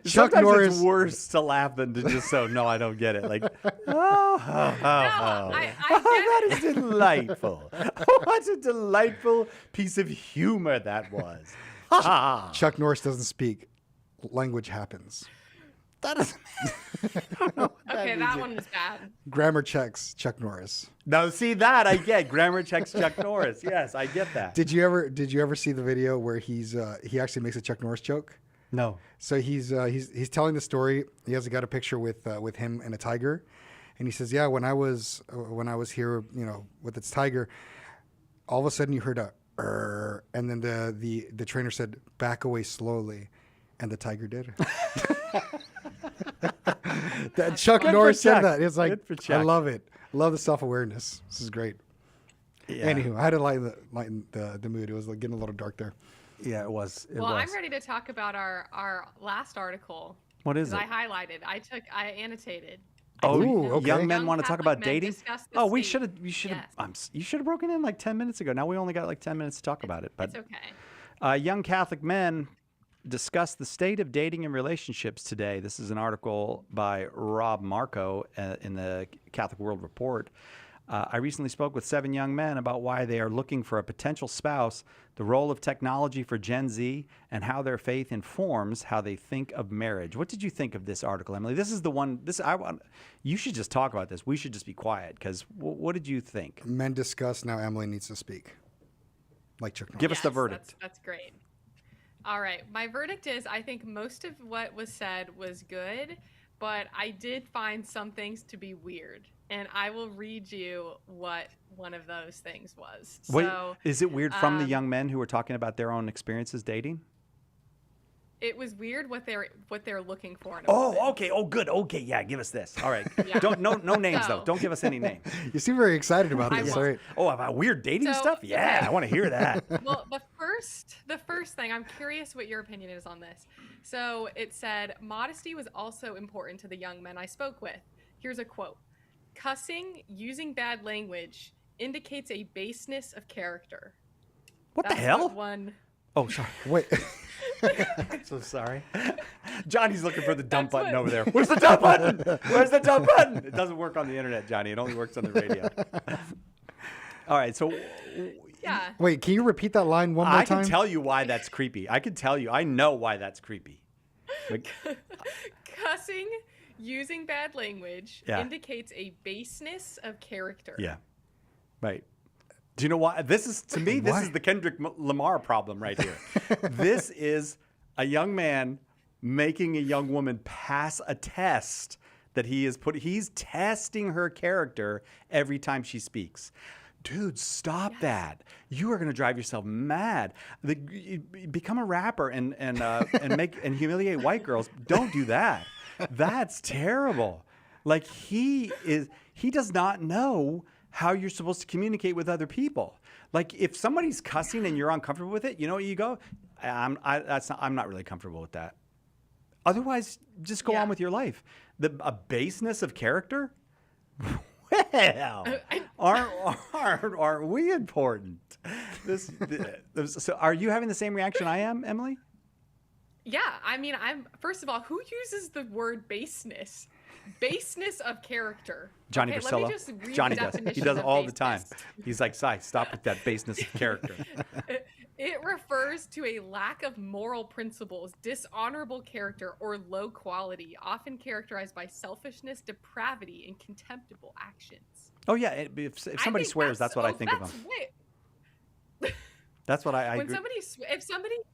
Chuck Sometimes Norris. It's worse to laugh than to just so no, I don't get it. Like, that is delightful. What a delightful piece of humor that was. Chuck Norris doesn't speak. Language happens. That is. Okay, that one was bad. Grammar checks Chuck Norris. No, see that I get. Grammar checks Chuck Norris. Yes, I get that. Did you ever see the video where he actually makes a Chuck Norris joke? No. So he's telling the story. He has got a picture with him and a tiger, and he says, "Yeah, when I was here, you know, with its tiger, all of a sudden you heard a and then the trainer said, back away slowly, and the tiger did." That Chuck Norris said that. It's like, I love it. Love the self-awareness. This is great. Yeah. Anywho, I had to lighten the mood. It was getting a little dark there. Yeah, it was. I'm ready to talk about our last article. What is 'Cause it? I annotated. Oh, Ooh, okay. young men Young want to talk Catholic about men dating? discuss the Oh, we state. should have. You should have. Yes. You should have broken in like 10 minutes ago. Now we only got like 10 minutes to talk about it. It's But okay. young Catholic men discuss the state of dating and relationships today. This is an article by Rob Marco in the Catholic World Report. I recently spoke with 7 young men about why they are looking for a potential spouse, the role of technology for Gen Z, and how their faith informs how they think of marriage. What did you think of this article, Emily? This is the one. You should just talk about this. We should just be quiet because what did you think? Men discuss. Now Emily needs to speak. Like Chuck Norris. Give us the Yes, verdict. That's great. All right. My verdict is I think most of what was said was good, but I did find some things to be weird. And I will read you what one of those things was. Wait, So is it weird from the young men who were talking about their own experiences dating? it was weird what they're looking for in a Oh, woman. okay. Oh, good. Okay, yeah. Give us this. All right. Yeah. No names though. So- Don't give us any names. You seem very excited about I this. will. All right. Oh, about weird dating So, stuff? Yeah, okay. I want to hear that. Well, the first thing, I'm curious what your opinion is on this. So it said, modesty was also important to the young men I spoke with. Here's a quote. Cussing, using bad language, indicates a baseness of character. What the That's hell? what one. Oh, sorry. Wait. I'm so sorry. Johnny's looking for the dump That's button what- over there. Where's the dump button? Where's the dump button? It doesn't work on the internet, Johnny. It only works on the radio. All right, so Yeah. Wait. Can you repeat that line one more I time? can tell you why that's creepy. I can tell you. I know why that's creepy. Like, Cussing, using bad language, Yeah. indicates a baseness of character. yeah. Right. Do you know why? This is, to me, this Why? is the Kendrick Lamar problem right here. This is a young man making a young woman pass a test that he's testing her character every time she speaks. Dude, stop that. You are going to drive yourself mad. Become a rapper and humiliate white girls. Don't do that. That's terrible. Like he does not know how you're supposed to communicate with other people. Like if somebody's cussing and you're uncomfortable with it, you know what you go, I'm not really comfortable with that. Otherwise, just go Yeah. on with your life. A baseness of character? Well, aren't we important? So are you having the same reaction I am, Emily? Yeah, I mean, first of all, who uses the word baseness? Baseness of character. Johnny okay, Priscilla. Let me just read Johnny the does. He definition does it of all the time. baseness. He's like, "Si, stop with that baseness of character." It refers to a lack of moral principles, dishonorable character, or low quality, often characterized by selfishness, depravity, and contemptible actions. Oh yeah, if somebody I think swears, that's what I think of that's them. way- That's what I when agree. if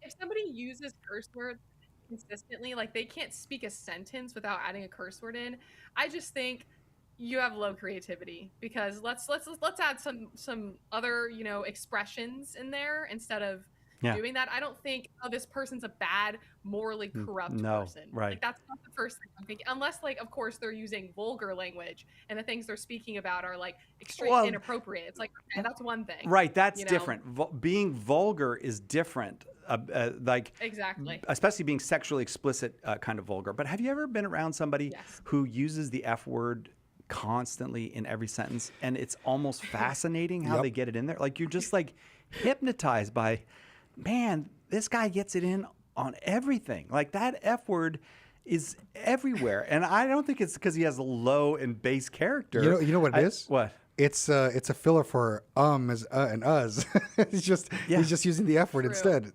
somebody uses curse words consistently, like they can't speak a sentence without adding a curse word in, I just think you have low creativity, because let's add some other expressions in there instead of Yeah. doing that. I don't think, oh, this person's a bad, morally corrupt no, person. right. Like that's not the first thing I'm thinking, unless, like, of course they're using vulgar language and the things they're speaking about are like extreme Well, inappropriate. It's like, okay, that's one thing. Right, that's you know? different. Being vulgar is different. Like Exactly. especially being sexually explicit kind of vulgar. But have you ever been around somebody Yes. who uses the F word constantly in every sentence, and it's almost fascinating how Yep. they get it in there? Like you're just like hypnotized by, man, this guy gets it in on everything. Like that F word is everywhere, and I don't think it's because he has a low and base character. You know what it is? What? It's a filler for as and us. he's just using the F word True. instead.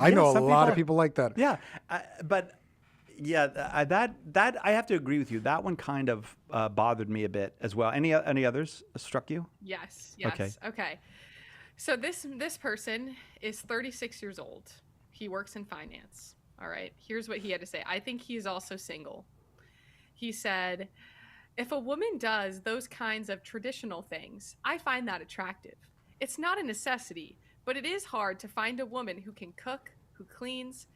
I know a some lot people of people like that. Yeah, but yeah, that I have to agree with you. That one kind of bothered me a bit as well. Any others struck you? Yes. Okay. Okay. So this person is 36 years old. He works in finance. All right. Here's what he had to say. I think he's also single. He said, "If a woman does those kinds of traditional things, I find that attractive. It's not a necessity, but it is hard to find a woman who can cook, who cleans,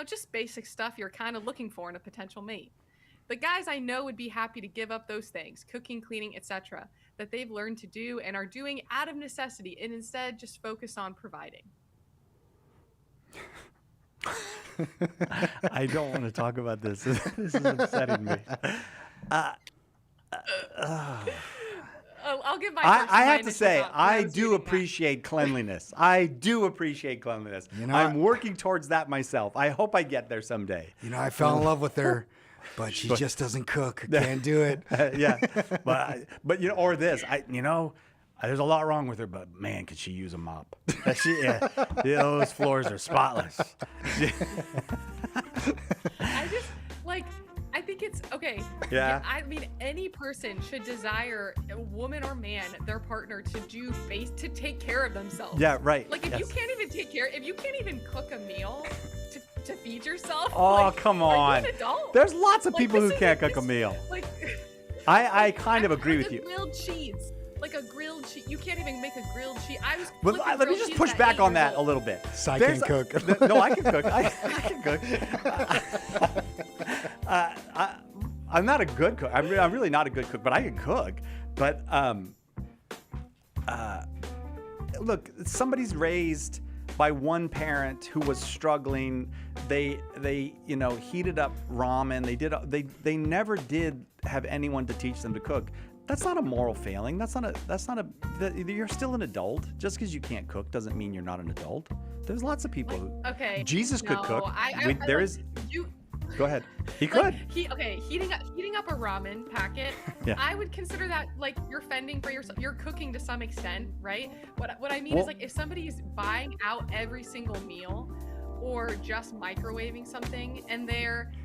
just basic stuff you're kind of looking for in a potential mate. The guys I know would be happy to give up those things, cooking, cleaning, etc., that they've learned to do and are doing out of necessity, and instead just focus on providing." I don't want to talk about this. This is upsetting me. I'll give my. I have to initial say, thoughts when I was do reading that. appreciate cleanliness. I do appreciate cleanliness. You know, I'm working towards that myself. I hope I get there someday. You know, I fell in love with her, but she just doesn't cook. Can't do it. Yeah, but you know, or this, there's a lot wrong with her, but man, could she use a mop? Those floors are spotless. I think it's okay. Yeah. I mean, any person should desire, a woman or man, their partner to to take care of themselves. Yeah, right. Like if you Yes. can't even cook a meal to feed yourself. Oh, like, come are on. you an adult? There's lots of Like, people who this can't isn't- cook a meal. Like, I kind of agree like with you. Grilled cheese. Like a grilled cheese. You can't even make a grilled cheese. I was. But flipping let me grilled just cheese push at back 8 on years that a old. little bit. So I There's can cook. No, I can cook. I can cook. I'm not a good cook. I'm really not a good cook, but I can cook. But look, somebody's raised by one parent who was struggling. They heated up ramen. They never did have anyone to teach them to cook. That's not a moral failing. You're still an adult. Just because you can't cook doesn't mean you're not an adult. There's lots of people who. Okay. Jesus could no, cook. There is you. Go ahead. He Like, could. heating up a ramen packet. Yeah. I would consider that like you're fending for yourself. You're cooking to some extent, right? What I mean Well- is like if somebody's buying out every single meal or just microwaving something and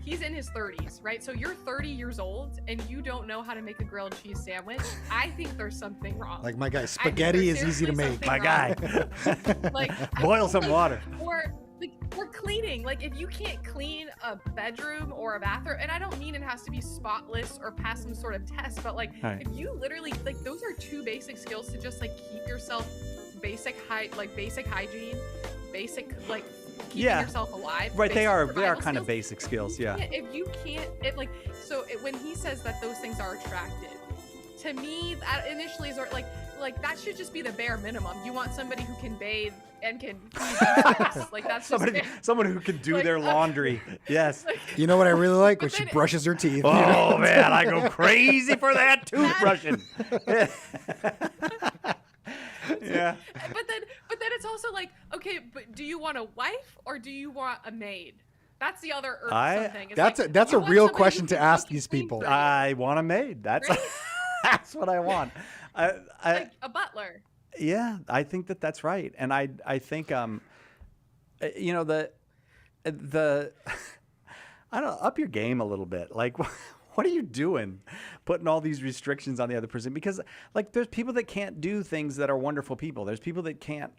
he's in his 30s, right? So you're 30 years old and you don't know how to make a grilled cheese sandwich. I think there's something wrong. Like my guy, I think spaghetti there's is easy to seriously make. My something guy. wrong. Like Boil some like, water. or cleaning. Like if you can't clean a bedroom or a bathroom, and I don't mean it has to be spotless or pass some sort of test, but like Right. if you literally like those are two basic skills to just like keep yourself basic hygiene, basic like keeping Yeah. yourself alive. Right, they basic are survival kind of skills. basic skills, yeah. If you can't, when he says that those things are attractive, to me that initially is like that should just be the bare minimum. You want somebody who can bathe and can feed themselves. Like that's Someone who can do Like, their laundry. Yes. You know what I really like? When But she then- brushes her teeth. Oh man, I go crazy for that toothbrushing. Yeah. But then it's also like, okay, but do you want a wife or do you want a maid? That's the other irksome thing. It's That's like, that's you a want real somebody question who to can ask cook and these clean people. for you. I want a maid. That's Right? that's what I want. Like a butler. Yeah, I think that's right, and I think you know the I don't know, up your game a little bit. Like, what are you doing, putting all these restrictions on the other person? Because like, there's people that can't do things that are wonderful people. There's people that can't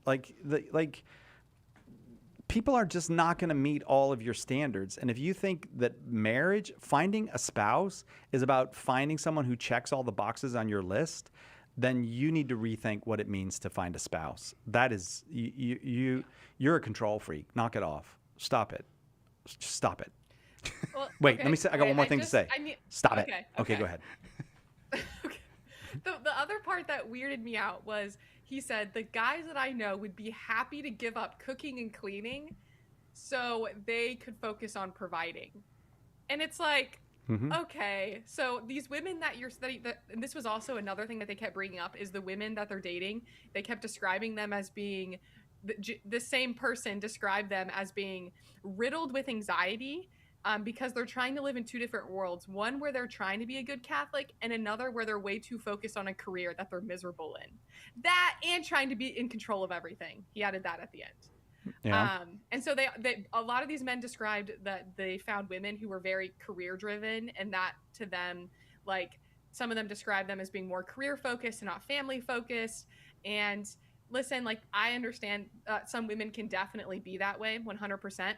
people are just not going to meet all of your standards. And if you think that finding a spouse is about finding someone who checks all the boxes on your list, then you need to rethink what it means to find a spouse. That is, you're a control freak. Knock it off. Stop it. Just stop it. Well, Wait, okay, let me say, I got okay, one more thing to say. Stop it. Okay, Okay, go ahead. Okay. The other part that weirded me out was he said the guys that I know would be happy to give up cooking and cleaning so they could focus on providing. And it's like, okay, so these women that you're studying, and this was also another thing that they kept bringing up, is the women that they're dating. They kept describing them as being, the same person described them as being riddled with anxiety. Because they're trying to live in two different worlds. One where they're trying to be a good Catholic, and another where they're way too focused on a career that they're miserable in. That and trying to be in control of everything. He added that at the end. Yeah. And so a lot of these men described that they found women who were very career driven, and that to them, like some of them described them as being more career focused and not family focused. And listen, like I understand some women can definitely be that way, 100%.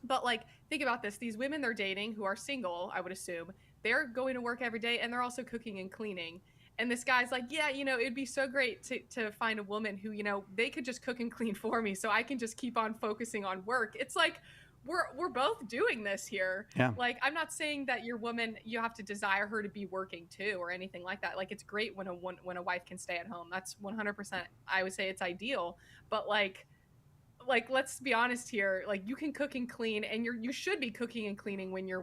But like, think about this. These women they're dating who are single, I would assume, they're going to work every day and they're also cooking and cleaning. And this guy's like, yeah, it'd be so great to find a woman who, they could just cook and clean for me so I can just keep on focusing on work. It's like, we're both doing this here. Yeah. Like, I'm not saying that your woman, you have to desire her to be working too or anything like that. Like, it's great when a wife can stay at home. That's 100%, I would say it's ideal. But like, like, let's be honest here. Like, you can cook and clean, and you should be cooking and cleaning when you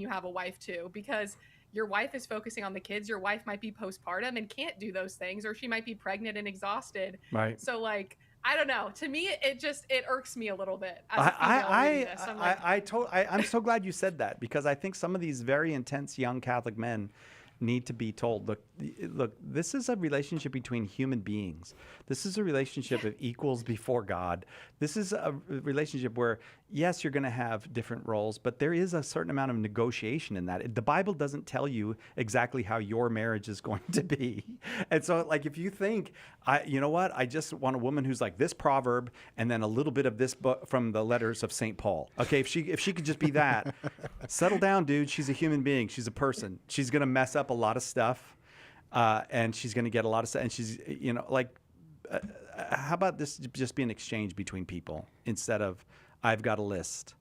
have a wife too, because your wife is focusing on the kids. Your wife might be postpartum and can't do those things, or she might be pregnant and exhausted. Right. So like, I don't know. To me, it irks me a little bit. As a female reading this. I'm like, I'm so glad you said that, because I think some of these very intense young Catholic men need to be told, look, this is a relationship between human beings. This is a relationship of equals before God. This is a relationship where, yes, you're going to have different roles, but there is a certain amount of negotiation in that. The Bible doesn't tell you exactly how your marriage is going to be. And so, like, if you think, you know what, I just want a woman who's like this proverb and then a little bit of this book from the letters of St. Paul. Okay, if she could just be that, settle down, dude. She's a human being. She's a person. She's going to mess up a lot of stuff, and she's going to get a lot of stuff. And she's, you know, like, how about this just be an exchange between people instead of I've got a list?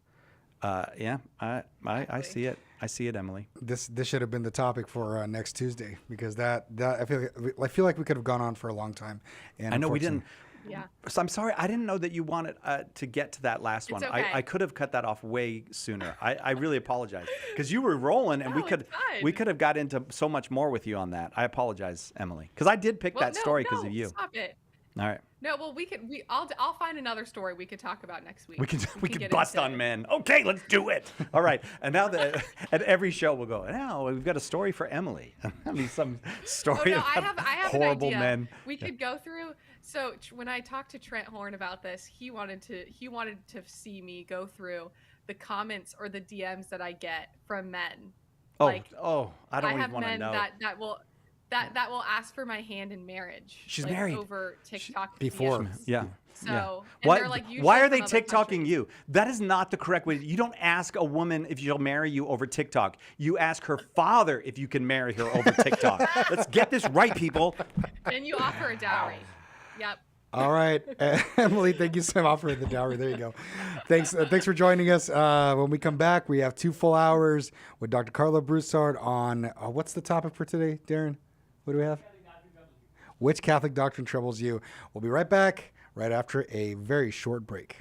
Yeah, I see it. I see it, Emily. This should have been the topic for next Tuesday, because that I feel like we could have gone on for a long time. And I know we didn't. yeah. So I'm sorry. I didn't know that you wanted to get to that last one. It's okay. I could have cut that off way sooner. I really apologize, because you were rolling, and No, we it's could have got into so much more with you on that. I apologize, Emily, because I did pick that story because of you. Stop it. All right. No, well, I'll find another story we could talk about next week. We can get bust into on it. men. Okay, let's do it. All right. And now at every show we'll go, now we've got a story for Emily. I mean, some story I about have horrible an idea. men. We could go through. So when I talked to Trent Horn about this, he wanted to see me go through the comments or the DMs that I get from men. I don't I even have want to men know. that will ask for my hand in marriage. She's like, married. over TikTok Before. DMs. Yeah. So and Why, they're like, usually why are they from other TikToking countries. you? That is not the correct way. You don't ask a woman if she'll marry you over TikTok. You ask her father if you can marry her over TikTok. Let's get this right, people. And you offer a dowry. Yep. All right, Emily, thank you so much for the dowry. There you go. Thanks for joining us. When we come back, we have 2 full hours with Dr. Carla Broussard on what's the topic for today, Darren? What do we have? Which Catholic doctrine troubles you? We'll be right back right after a very short break.